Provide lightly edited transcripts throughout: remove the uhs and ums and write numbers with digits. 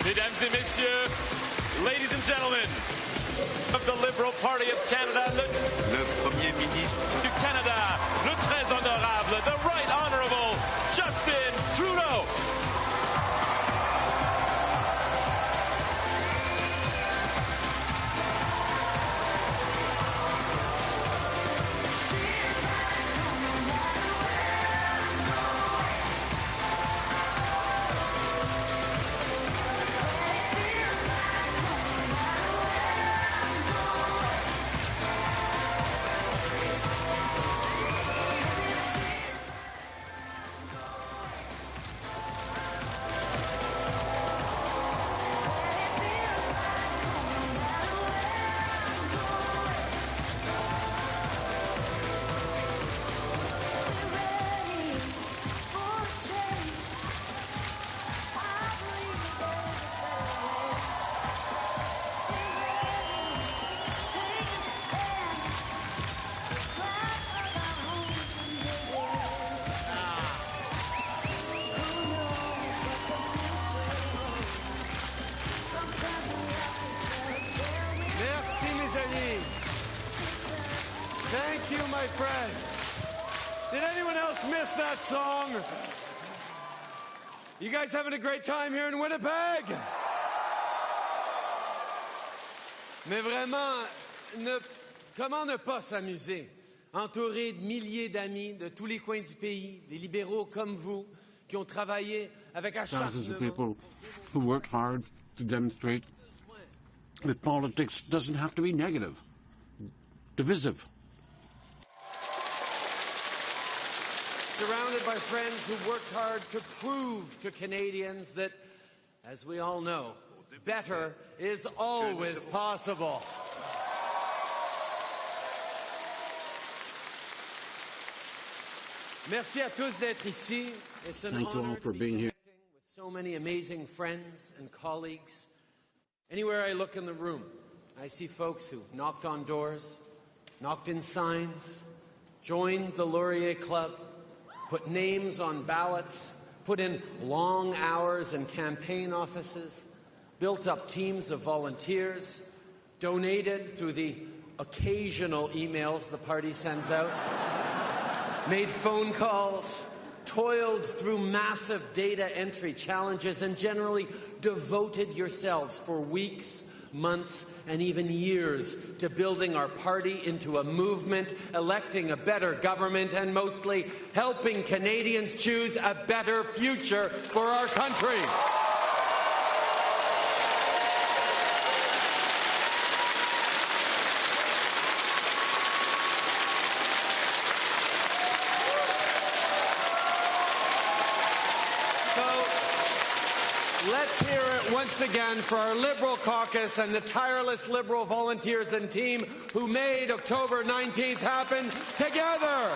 Mesdames et messieurs, ladies and gentlemen, of the Liberal Party of Canada, le Premier ministre du Canada, le très honorable, the Right Honourable Justin Trudeau. Thank you, my friends. Did anyone else miss that song? You guys having a great time here in Winnipeg? Mais vraiment, comment ne pas s'amuser? Entouré de milliers d'amis de tous les coins du pays, des libéraux comme vous, qui ont travaillé avec acharnement. Thousands of people who worked hard to demonstrate that politics doesn't have to be negative, divisive. Surrounded by friends who worked hard to prove to Canadians that, as we all know, better is always possible. Merci à tous d'être ici. It's an Thank you all honor for to be being here. connecting with so many amazing friends and colleagues. Anywhere I look in the room, I see folks who knocked on doors, knocked in signs, joined the Laurier Club, put names on ballots, put in long hours in campaign offices, built up teams of volunteers, donated through the occasional emails the party sends out, made phone calls, toiled through massive data entry challenges, and generally devoted yourselves for weeks, months, and even years to building our party into a movement, electing a better government, and mostly helping Canadians choose a better future for our country. Let's hear it once again for our Liberal caucus and the tireless Liberal volunteers and team who made October 19th happen together.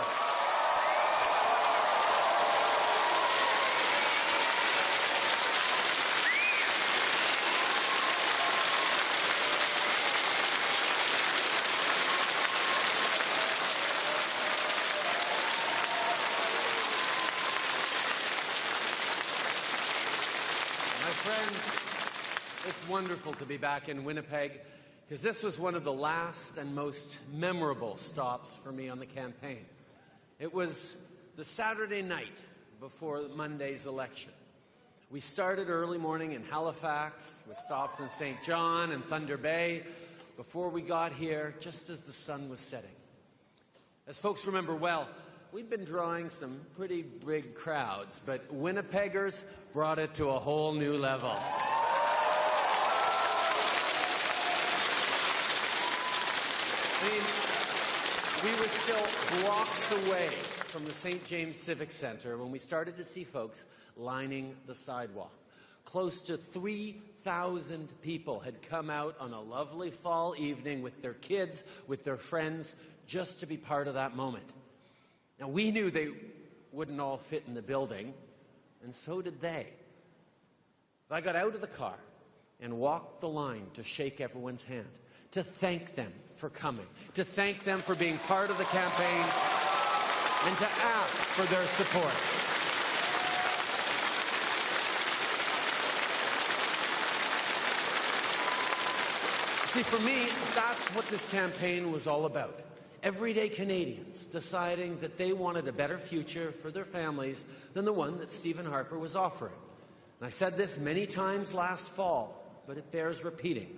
It's wonderful to be back in Winnipeg because this was one of the last and most memorable stops for me on the campaign. It was the Saturday night before Monday's election. We started early morning in Halifax with stops in St. John and Thunder Bay before we got here just as the sun was setting. As folks remember well, we'd been drawing some pretty big crowds, but Winnipeggers brought it to a whole new level. I mean, we were still blocks away from the St. James Civic Centre when we started to see folks lining the sidewalk. Close to 3,000 people had come out on a lovely fall evening with their kids, with their friends, just to be part of that moment. Now, we knew they wouldn't all fit in the building, and so did they. I got out of the car and walked the line to shake everyone's hand, to thank them for coming, to thank them for being part of the campaign, and to ask for their support. See, for me, that's what this campaign was all about. Everyday Canadians deciding that they wanted a better future for their families than the one that Stephen Harper was offering. And I said this many times last fall, but it bears repeating.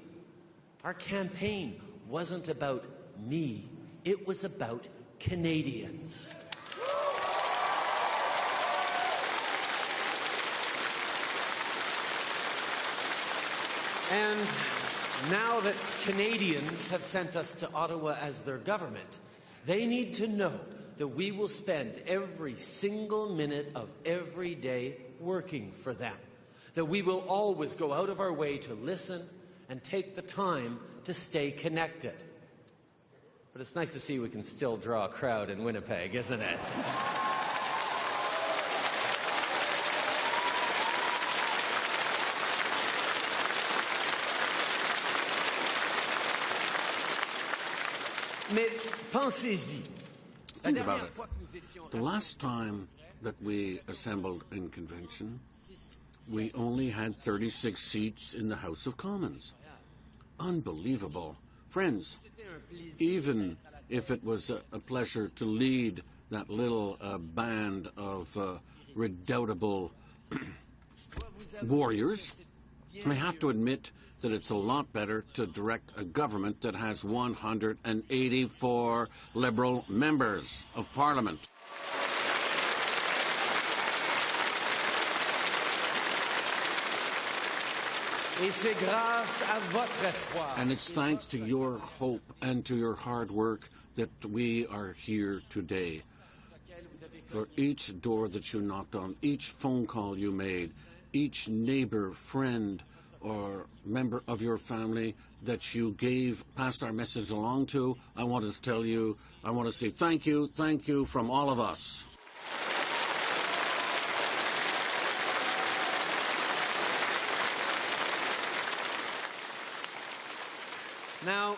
Our campaign wasn't about me, it was about Canadians. And now that Canadians have sent us to Ottawa as their government, they need to know that we will spend every single minute of every day working for them, that we will always go out of our way to listen and take the time to stay connected. But it's nice to see we can still draw a crowd in Winnipeg, isn't it? Mais pensez-y. Think about it. The last time that we assembled in convention, we only had 36 seats in the House of Commons. Unbelievable. Friends, even if it was a pleasure to lead that little band of redoubtable warriors, I have to admit that it's a lot better to direct a government that has 184 Liberal members of Parliament. And it's thanks to your hope and to your hard work that we are here today. For each door that you knocked on, each phone call you made, each neighbor, friend, or member of your family that you passed our message along to, I want to say thank you from all of us. Now,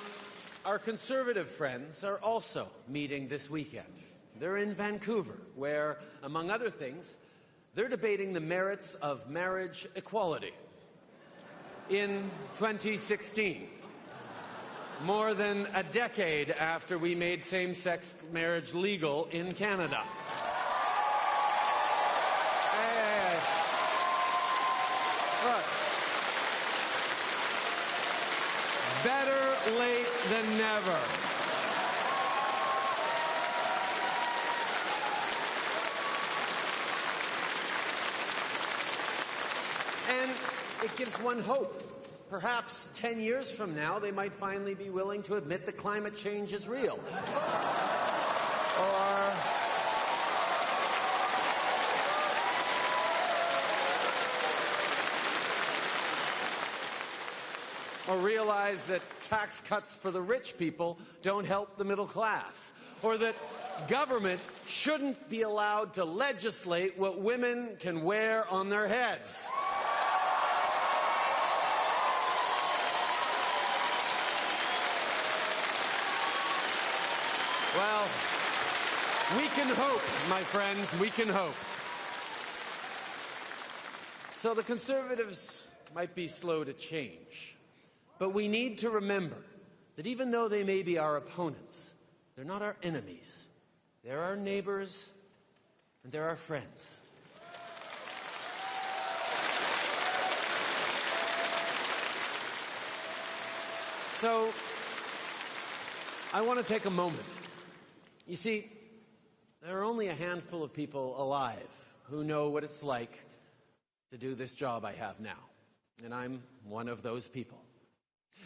our Conservative friends are also meeting this weekend. They're in Vancouver, where, among other things, they're debating the merits of marriage equality. In 2016, more than a decade after we made same-sex marriage legal in Canada. Hey. Look. Better late than never. And it gives one hope. Perhaps 10 years from now, they might finally be willing to admit that climate change is real. Or realize that tax cuts for the rich people don't help the middle class. Or that government shouldn't be allowed to legislate what women can wear on their heads. Well, we can hope, my friends, we can hope. So the Conservatives might be slow to change. But we need to remember that even though they may be our opponents, they're not our enemies. They're our neighbors, and they're our friends. So, I want to take a moment. You see, there are only a handful of people alive who know what it's like to do this job I have now. And I'm one of those people.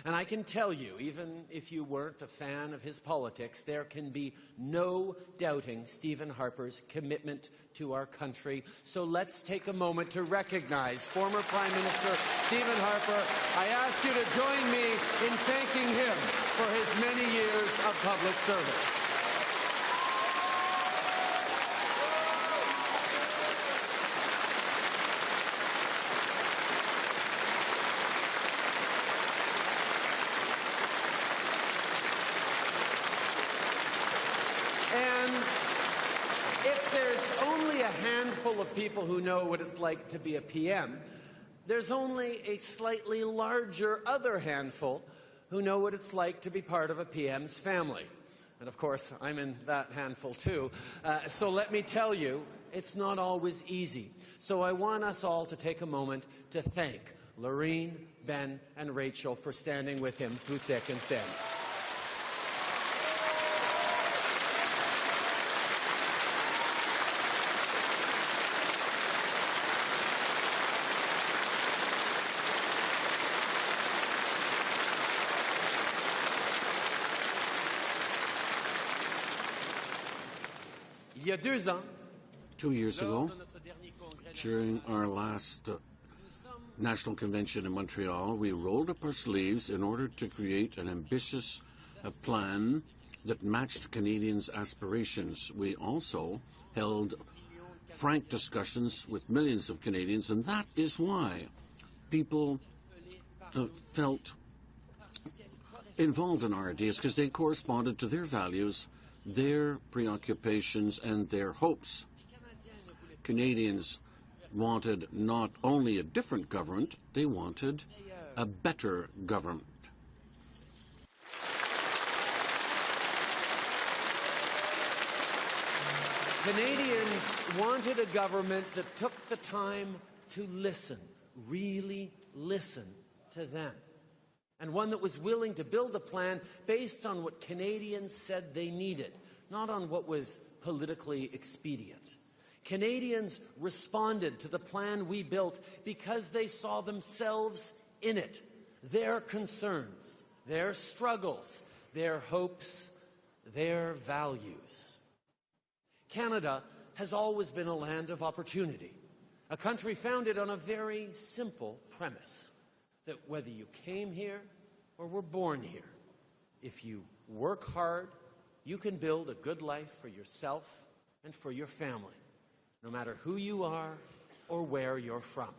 And I can tell you, even if you weren't a fan of his politics, there can be no doubting Stephen Harper's commitment to our country. So let's take a moment to recognize former Prime Minister Stephen Harper. I ask you to join me in thanking him for his many years of public service. Of people who know what it's like to be a PM, there's only a slightly larger other handful who know what it's like to be part of a PM's family. And of course, I'm in that handful too. So let me tell you, it's not always easy. So I want us all to take a moment to thank Lorene, Ben, and Rachel for standing with him through thick and thin. Il y a 2 ans, 2 years ago, during our last National Convention in Montreal, we rolled up our sleeves in order to create an ambitious plan that matched Canadians' aspirations. We also held frank discussions with millions of Canadians, and that is why people felt involved in our ideas, because they corresponded to their values, their preoccupations, and their hopes. Canadians wanted not only a different government, they wanted a better government. Canadians wanted a government that took the time to listen, really listen to them, and one that was willing to build a plan based on what Canadians said they needed, not on what was politically expedient. Canadians responded to the plan we built because they saw themselves in it, their concerns, their struggles, their hopes, their values. Canada has always been a land of opportunity, a country founded on a very simple premise, that whether you came here or were born here, if you work hard, you can build a good life for yourself and for your family, no matter who you are or where you're from.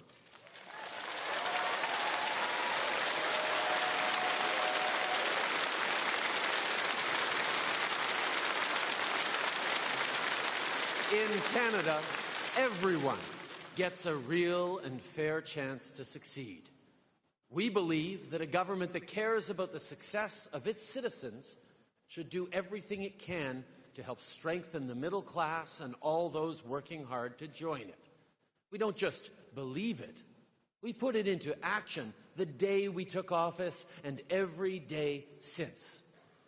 In Canada, everyone gets a real and fair chance to succeed. We believe that a government that cares about the success of its citizens should do everything it can to help strengthen the middle class and all those working hard to join it. We don't just believe it. We put it into action the day we took office and every day since.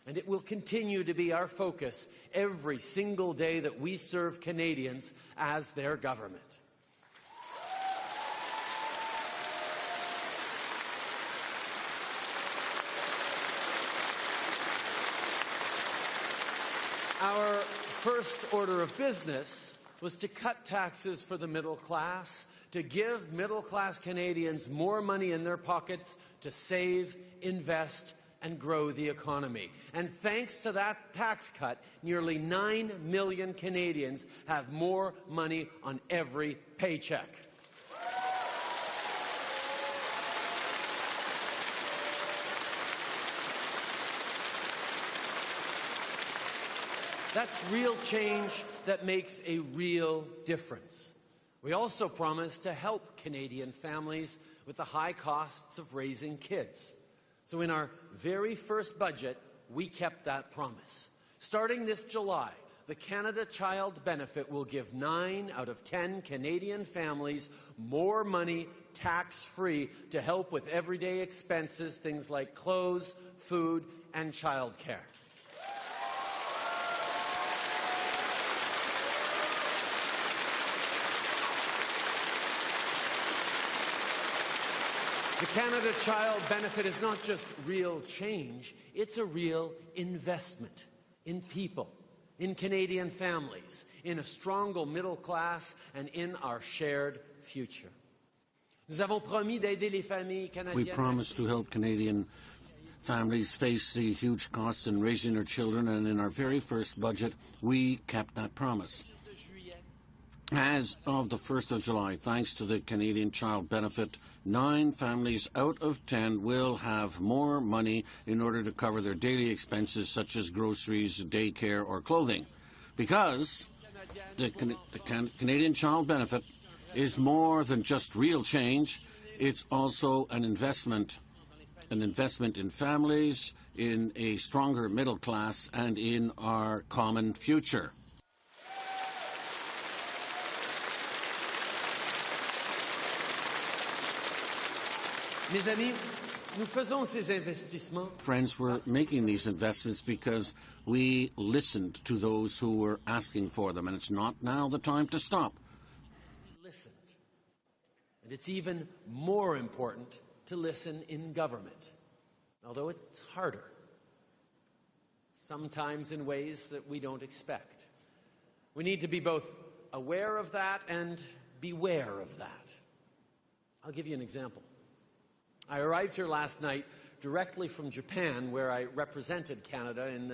And it will continue to be our focus every single day that we serve Canadians as their government. Our first order of business was to cut taxes for the middle class, to give middle-class Canadians more money in their pockets to save, invest, and grow the economy. And thanks to that tax cut, nearly 9 million Canadians have more money on every paycheck. That's real change that makes a real difference. We also promised to help Canadian families with the high costs of raising kids. So in our very first budget, we kept that promise. Starting this July, the Canada Child Benefit will give 9 out of 10 Canadian families more money tax-free to help with everyday expenses, things like clothes, food, and childcare. The Canada Child Benefit is not just real change, it's a real investment in people, in Canadian families, in a stronger middle class, and in our shared future. Nous avons promis d'aider les familles canadiennes. We promised to help Canadian families face the huge costs in raising their children, and in our very first budget, we kept that promise. As of the 1st of July, thanks to the Canadian Child Benefit, 9 families out of 10 will have more money in order to cover their daily expenses such as groceries, daycare, or clothing. Because the Canadian Child Benefit is more than just real change, it's also an investment an investment in families, in a stronger middle class, and in our common future. Mes amis, nous faisons ces investissements. Friends, we're making these investments because we listened to those who were asking for them, and it's not now the time to stop. We listened. And it's even more important to listen in government, although it's harder, sometimes in ways that we don't expect. We need to be both aware of that and beware of that. I'll give you an example. I arrived here last night directly from Japan, where I represented Canada in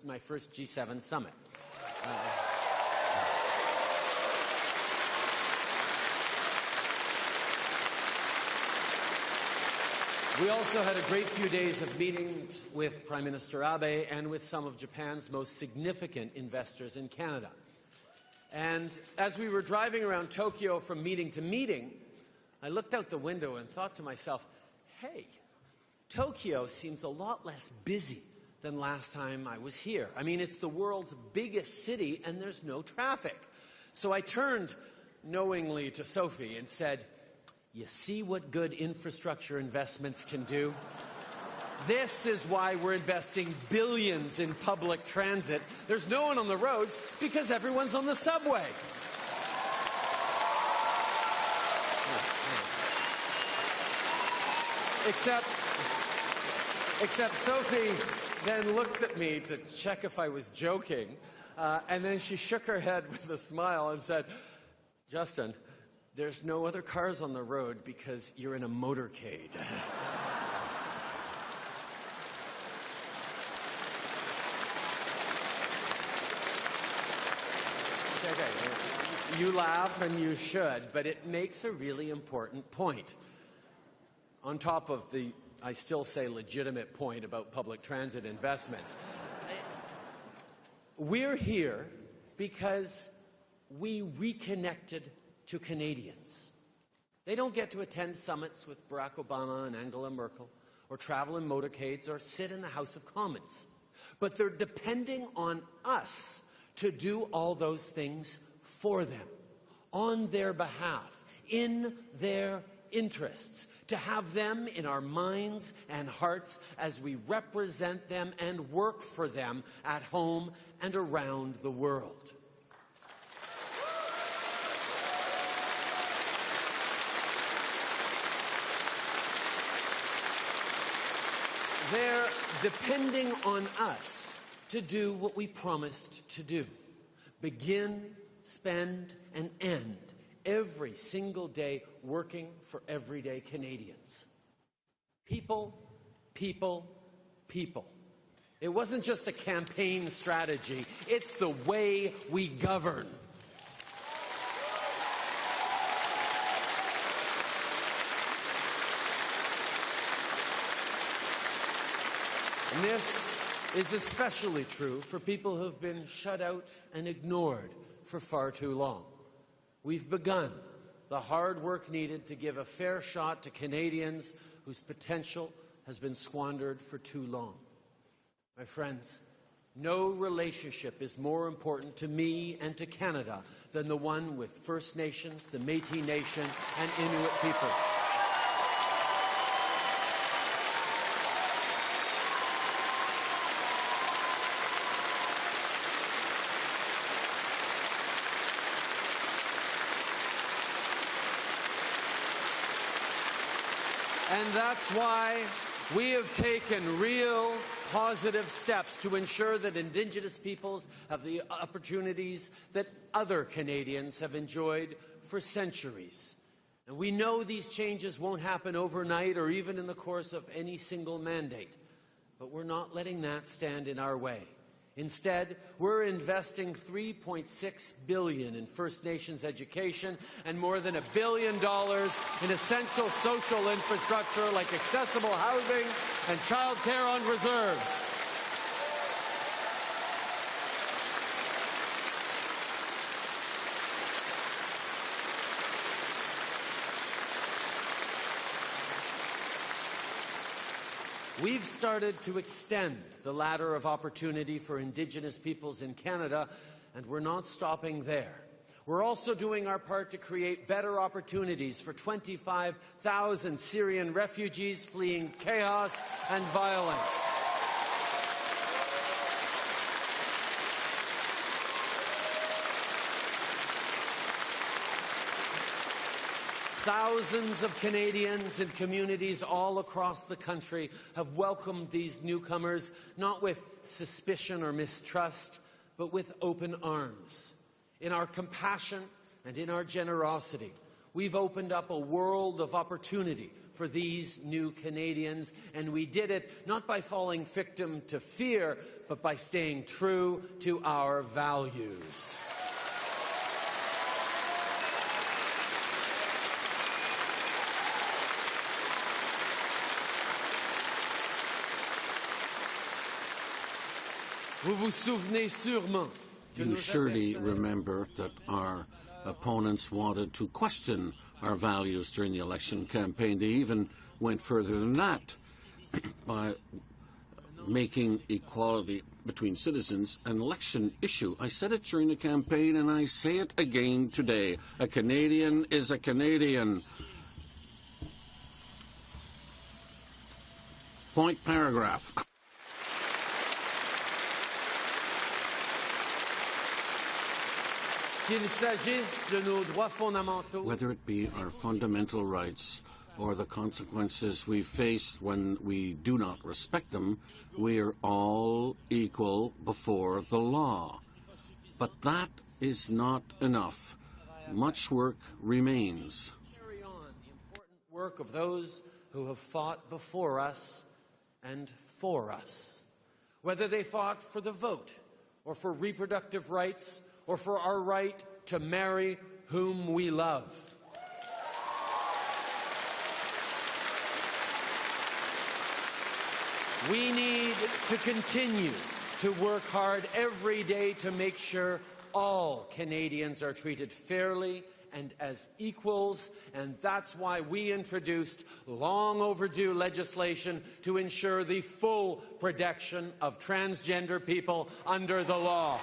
my first G7 summit. We also had a great few days of meetings with Prime Minister Abe and with some of Japan's most significant investors in Canada. And as we were driving around Tokyo from meeting to meeting, I looked out the window and thought to myself, hey, Tokyo seems a lot less busy than last time I was here. I mean, it's the world's biggest city and there's no traffic. So I turned knowingly to Sophie and said, you see what good infrastructure investments can do? This is why we're investing billions in public transit. There's no one on the roads because everyone's on the subway. Except Sophie then looked at me to check if I was joking, and then she shook her head with a smile and said, Justin, there's no other cars on the road because you're in a motorcade. Okay. You laugh and you should, but it makes a really important point. On top of the, I still say, legitimate point about public transit investments. We're here because we reconnected to Canadians. They don't get to attend summits with Barack Obama and Angela Merkel, or travel in motorcades, or sit in the House of Commons. But they're depending on us to do all those things for them, on their behalf, in their interests, to have them in our minds and hearts as we represent them and work for them at home and around the world. They're depending on us to do what we promised to do. Begin, spend, and end every single day working for everyday Canadians. People, people, people. It wasn't just a campaign strategy, it's the way we govern. And this is especially true for people who've been shut out and ignored for far too long. We've begun the hard work needed to give a fair shot to Canadians whose potential has been squandered for too long. My friends, no relationship is more important to me and to Canada than the one with First Nations, the Métis Nation, and Inuit people. And that's why we have taken real positive steps to ensure that Indigenous peoples have the opportunities that other Canadians have enjoyed for centuries. And we know these changes won't happen overnight or even in the course of any single mandate. But we're not letting that stand in our way. Instead, we're investing $3.6 billion in First Nations education and more than $1 billion in essential social infrastructure like accessible housing and child care on reserves. We've started to extend the ladder of opportunity for Indigenous peoples in Canada, and we're not stopping there. We're also doing our part to create better opportunities for 25,000 Syrian refugees fleeing chaos and violence. Thousands of Canadians and communities all across the country have welcomed these newcomers, not with suspicion or mistrust, but with open arms. In our compassion and in our generosity, we've opened up a world of opportunity for these new Canadians, and we did it not by falling victim to fear, but by staying true to our values. Vous vous souvenez sûrement. You surely remember that our opponents wanted to question our values during the election campaign. They even went further than that by making equality between citizens an election issue. I said it during the campaign, and I say it again today. A Canadian is a Canadian. Point paragraph. Qu'il s'agisse de nos droits fondamentaux, whether it be our fundamental rights or the consequences we face when we do not respect them, we are all equal before the law. But that is not enough. Much work remains. carry on the important work of those who have fought before us and for us. Whether they fought for the vote, or for reproductive rights, or for our right to marry whom we love. We need to continue to work hard every day to make sure all Canadians are treated fairly and as equals, and that's why we introduced long overdue legislation to ensure the full protection of transgender people under the law.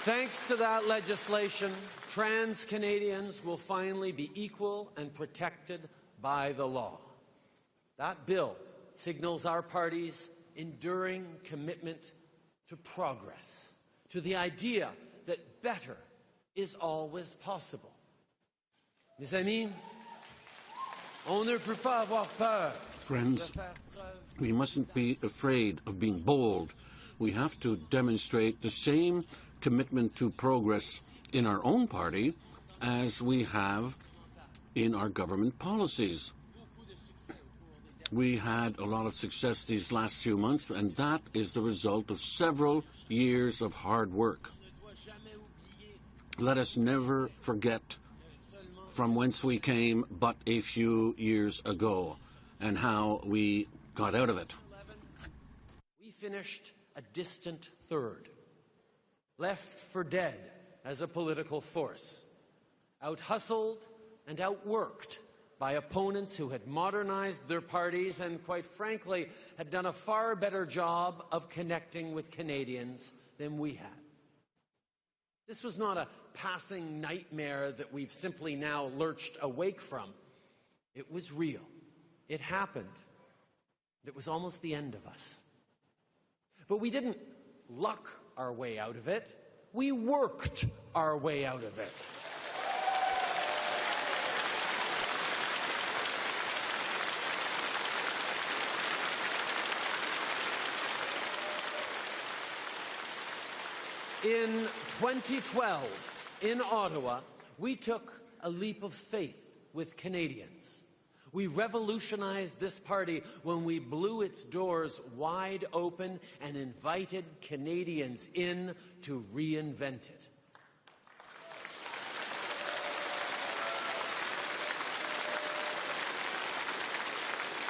Thanks to that legislation, trans Canadians will finally be equal and protected by the law. That bill signals our party's enduring commitment to progress, to the idea that better is always possible. Mes amis, on ne peut pas avoir peur. Friends, we mustn't be afraid of being bold. We have to demonstrate the same commitment to progress in our own party as we have in our government policies. We had a lot of success these last few months, and that is the result of several years of hard work. Let us never forget from whence we came but a few years ago and how we got out of it. We finished a distant third, left for dead as a political force, out-hustled and outworked by opponents who had modernized their parties and, quite frankly, had done a far better job of connecting with Canadians than we had. This was not a passing nightmare that we've simply now lurched awake from. It was real. It happened. It was almost the end of us. But we didn't luck our way out of it. We worked our way out of it. In 2012, in Ottawa, we took a leap of faith with Canadians. We revolutionized this party when we blew its doors wide open and invited Canadians in to reinvent it.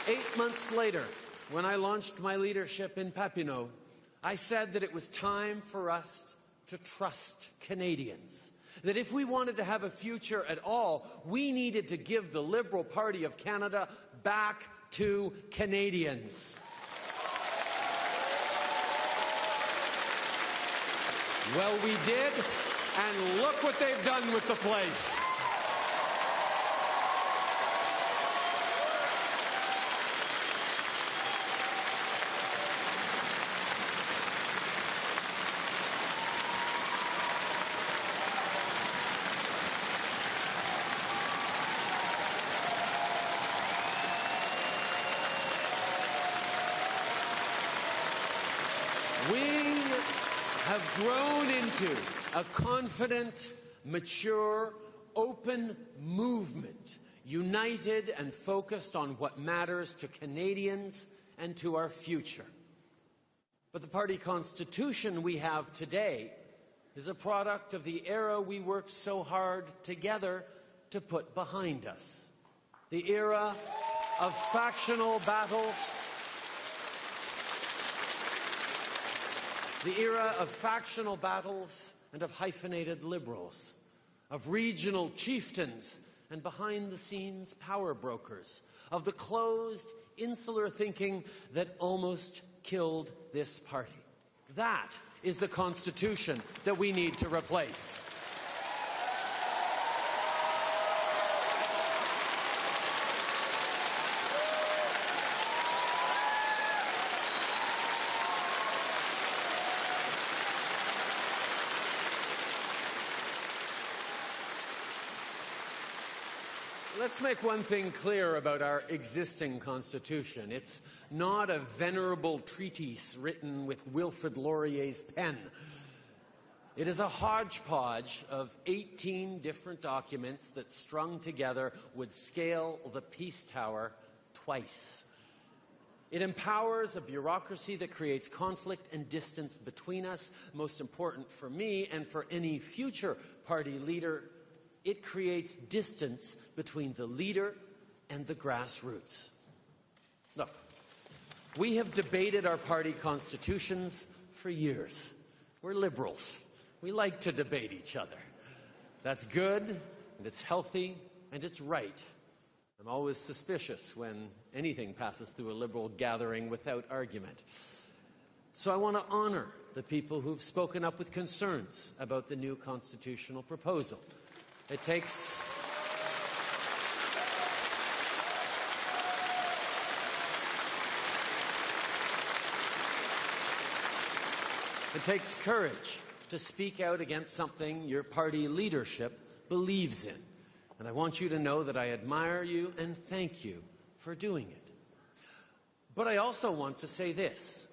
8 months later, when I launched my leadership in Papineau, I said that it was time for us to trust Canadians. That if we wanted to have a future at all, we needed to give the Liberal Party of Canada back to Canadians. Well, we did, and look what they've done with the place. We have grown into a confident, mature, open movement, united and focused on what matters to Canadians and to our future. But the party constitution we have today is a product of the era we worked so hard together to put behind us. The era of factional battles, and of hyphenated liberals, of regional chieftains and behind-the-scenes power brokers, of the closed, insular thinking that almost killed this party. That is the Constitution that we need to replace. Let's make one thing clear about our existing Constitution. It's not a venerable treatise written with Wilfrid Laurier's pen. It is a hodgepodge of 18 different documents that, strung together, would scale the Peace Tower twice. It empowers a bureaucracy that creates conflict and distance between us. Most important for me and for any future party leader, it creates distance between the leader and the grassroots. Look, we have debated our party constitutions for years. We're liberals. We like to debate each other. That's good, and it's healthy, and it's right. I'm always suspicious when anything passes through a liberal gathering without argument. So I want to honor the people who've spoken up with concerns about the new constitutional proposal. It takes courage to speak out against something your party leadership believes in. And I want you to know that I admire you and thank you for doing it. But I also want to say this.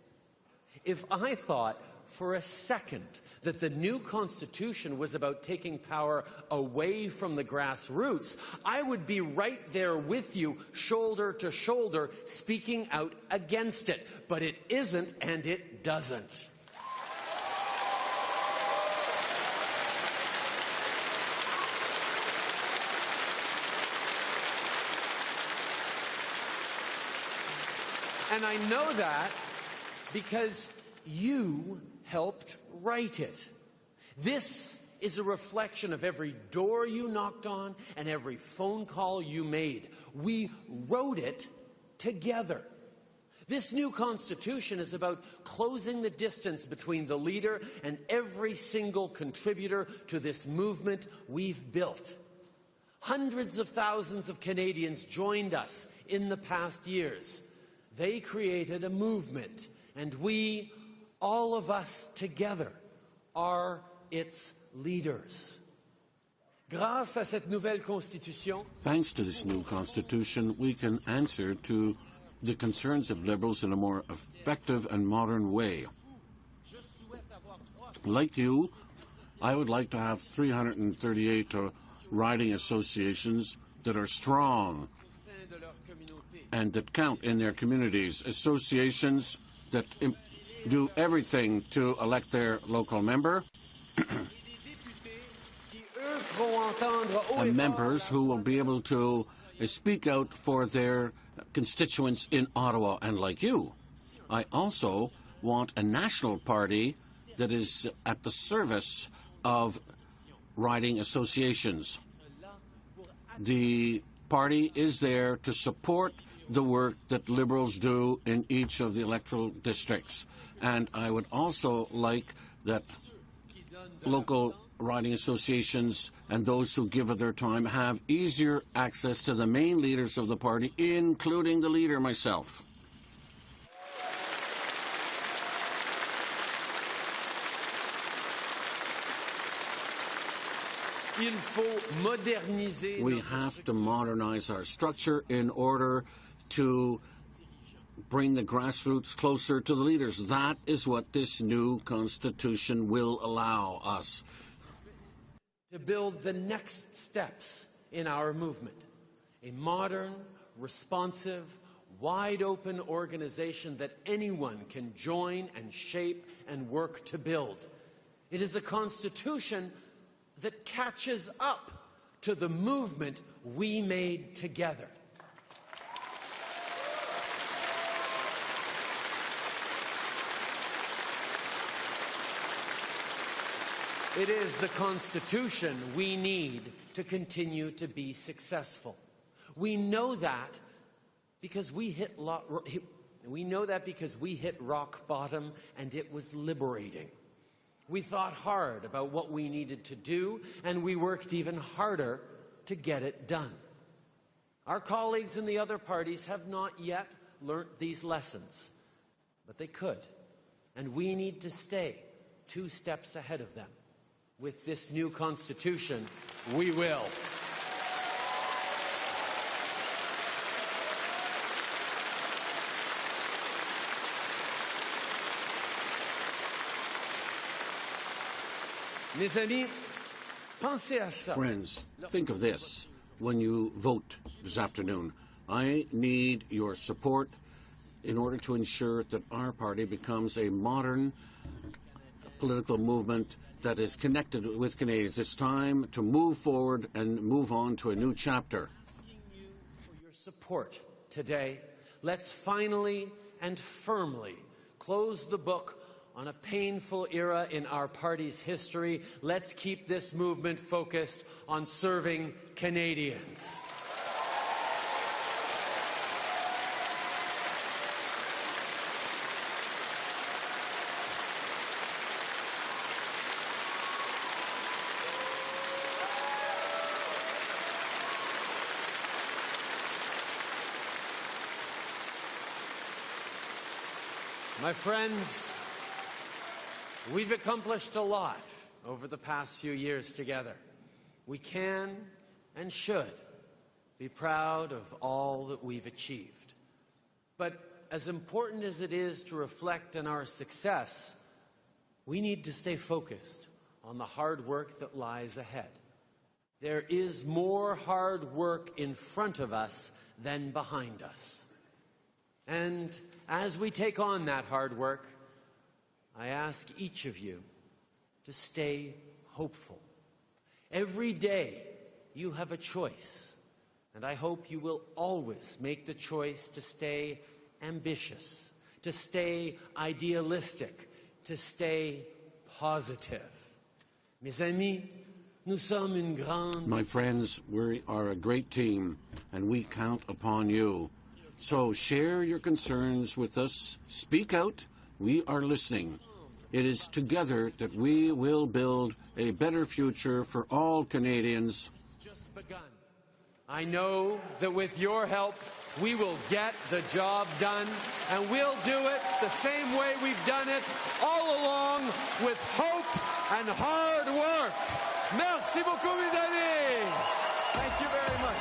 If I thought for a second that the new Constitution was about taking power away from the grassroots, I would be right there with you, shoulder to shoulder, speaking out against it. But it isn't, and it doesn't. And I know that because you helped write it. This is a reflection of every door you knocked on and every phone call you made. We wrote it together. This new Constitution is about closing the distance between the leader and every single contributor to this movement we've built. Hundreds of thousands of Canadians joined us in the past years. They created a movement, and we, all of us together, are its leaders. Grâce à cette nouvelle constitution, thanks to this new constitution, we can answer to the concerns of Liberals in a more effective and modern way. Like you, I would like to have 338 riding associations that are strong and that count in their communities, associations that do everything to elect their local member, and members who will be able to speak out for their constituents in Ottawa. And like you, I also want a national party that is at the service of riding associations. The party is there to support the work that Liberals do in each of the electoral districts. And I would also like that local riding associations and those who give of their time have easier access to the main leaders of the party, including the leader, myself. We have to modernize our structure in order to bring the grassroots closer to the leaders. That is what this new constitution will allow us. To build the next steps in our movement. A modern, responsive, wide-open organization that anyone can join and shape and work to build. It is a constitution that catches up to the movement we made together. It is the Constitution we need to continue to be successful. We know that because we hit rock bottom, and it was liberating. We thought hard about what we needed to do, and we worked even harder to get it done. Our colleagues in the other parties have not yet learnt these lessons, but they could, and we need to stay 2 steps ahead of them. With this new constitution, we will. Mes amis, pensez à ça. Friends, think of this when you vote this afternoon. I need your support in order to ensure that our party becomes a modern political movement that is connected with Canadians. It's time to move forward and move on to a new chapter. Asking you for your support today. Let's finally and firmly close the book on a painful era in our party's history. Let's keep this movement focused on serving Canadians. My friends, we've accomplished a lot over the past few years together. We can and should be proud of all that we've achieved. But as important as it is to reflect on our success, we need to stay focused on the hard work that lies ahead. There is more hard work in front of us than behind us. And as we take on that hard work, I ask each of you to stay hopeful. Every day you have a choice, and I hope you will always make the choice to stay ambitious, to stay idealistic, to stay positive. Mes amis, nous sommes une grande... My friends, we are a great team, and we count upon you. So share your concerns with us. Speak out. We are listening. It is together that we will build a better future for all Canadians. It's just begun. I know that with your help, we will get the job done, and we'll do it the same way we've done it all along, with hope and hard work. Merci beaucoup, mes amis. Thank you very much.